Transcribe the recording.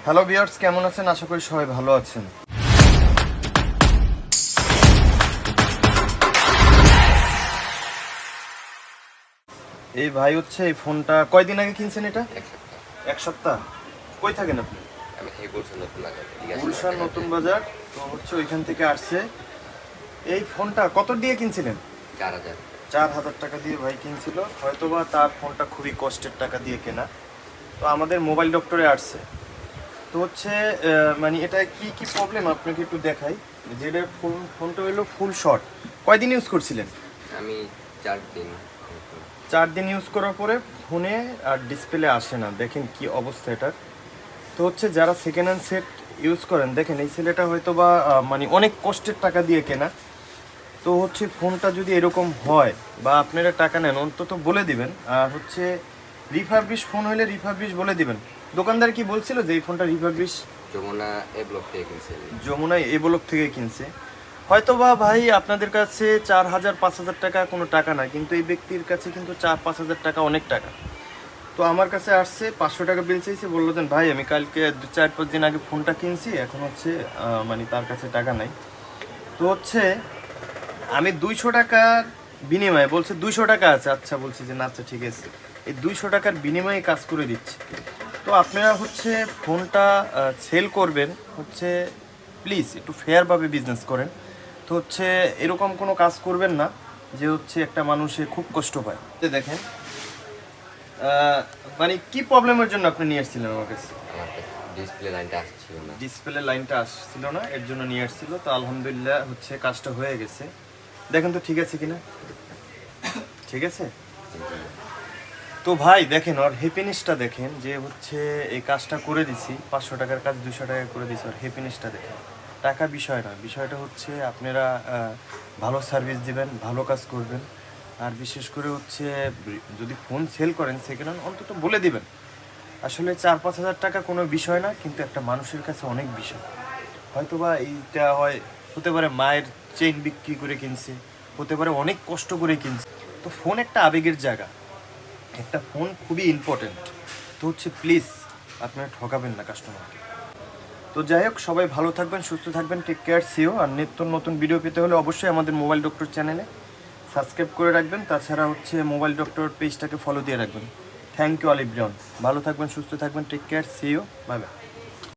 Hello viewers, কেমন আছেন? আশা করি সবাই ভালো আছেন। এই ভাই হচ্ছে এই ফোনটা কয়দিন আগে কিনছেন? এটা এক সপ্তাহ। এক সপ্তাহ। কই থাকেন আপনি? আমি এই গুলশান নতুন বাজার। গুলশান নতুন বাজার। তো হচ্ছে ওইখান থেকে আসছে। এই ফোনটা কত দিয়ে কিনছিলেন? 4000। 4000 টাকা দিয়ে ভাই কিনছিল। হয়তোবা তার ফোনটা খুবই কষ্টের টাকা দিয়ে কেনা। তো আমাদের মোবাইল ডক্টরে আসছে। তো হচ্ছে মানে এটা কি কি প্রবলেম আপনাকে একটু দেখাই। যেটা ফোনটা হলো ফুল শর্ট। কয়দিন ইউজ করছিলেন? আমি 4 দিন। 4 দিন ইউজ করার পরে ফোনে আর ডিসপ্লে আসে না। দেখেন কি অবস্থা এটার। তো হচ্ছে যারা সেকেন্ড হ্যান্ড সেট ইউজ করেন, দেখেন এই ছেলেটা হয়তো বা মানে অনেক কষ্টের টাকা দিয়ে কেনা। তো হচ্ছে ফোনটা যদি এরকম হয় বা আপনারা টাকা নেন, অন্তত বলে দিবেন। আর হচ্ছে রিফারবিশ ফোন হলে রিফারবিশ বলে দিবেন। দোকানদার কি বলছিল যে এই ফোনটা রিফারবিশ? যমুনা এ ব্লক থেকে কিনছি। যমুনায় এ ব্লক থেকে কিনছে। হয়তো বা ভাই আপনাদের কাছে 4000-5000 টাকা কোনো টাকা না, কিন্তু এই ব্যক্তির কাছে কিন্তু 4-5000 টাকা অনেক টাকা। তো আমার কাছে আসছে 500 টাকা বিল চাইছে, বললো দেন ভাই আমি কালকে 4-5 দিন আগে ফোনটা কিনছি, এখন হচ্ছে মানে তার কাছে টাকা নাই। তো হচ্ছে আমি 200 টাকার বিনিময়ে বলছে 200 টাকা আছে। আচ্ছা বলছি যে না, আচ্ছা ঠিক আছে, এই 200 টাকার বিনিময়ে কাজ করে দিচ্ছি। তো আপনারা হচ্ছে ফোনটা সেল করবেন হচ্ছে, প্লিজ একটু ফেয়ারভাবে বিজনেস করেন। তো হচ্ছে এরকম কোনো কাজ করবেন না যে হচ্ছে একটা মানুষে খুব কষ্ট পায়। দেখেন মানে কি প্রবলেমের জন্য আপনি নিয়ে আসছিলেন আমার কাছে? আমার ডিসপ্লে লাইনটা আসছিল না। ডিসপ্লে লাইনটা আসছিল না, এর জন্য নিয়ে আসছিল। তো আলহামদুলিল্লাহ হচ্ছে কাজটা হয়ে গেছে। দেখেন তো ঠিক আছে কিনা। ঠিক আছে। তো ভাই দেখেন ওর হ্যাপিনেসটা দেখেন, যে হচ্ছে এই কাজটা করে দিছি, 500 টাকার কাজ 200 টাকা করে দিছি। ওর হ্যাপিনেসটা দেখেন। টাকা বিষয় না, বিষয়টা হচ্ছে আপনারা ভালো সার্ভিস দিবেন, ভালো কাজ করবেন। আর বিশেষ করে হচ্ছে যদি ফোন সেল করেন সেকেন্ড হ্যান্ড, অন্তত বলে দিবেন। আসলে 4-5 হাজার টাকা কোনো বিষয় না, কিন্তু একটা মানুষের কাছে অনেক বিষয়। হয়তোবা এইটা হয়, হতে পারে মায়ের চেইন বিক্রি করে কিনছে, হতে পারে অনেক কষ্ট করে কিনছে। তো ফোন একটা আবেগের জায়গা, একটা ফোন খুবই ইম্পর্টেন্ট। তো হচ্ছে প্লিজ আপনারা ঠকাবেন না কাস্টমারকে। তো যাই হোক, সবাই ভালো থাকবেন, সুস্থ থাকবেন, টেক কেয়ার, সিও। আর নিত্য নতুন ভিডিও পেতে হলে অবশ্যই আমাদের মোবাইল ডক্টর চ্যানেলে সাবস্ক্রাইব করে রাখবেন। তাছাড়া হচ্ছে মোবাইল ডক্টর পেজটাকে ফলো দিয়ে রাখবেন। Thank you all everyone. ভালো থাকবেন, সুস্থ থাকবেন, take care, see you, bye by.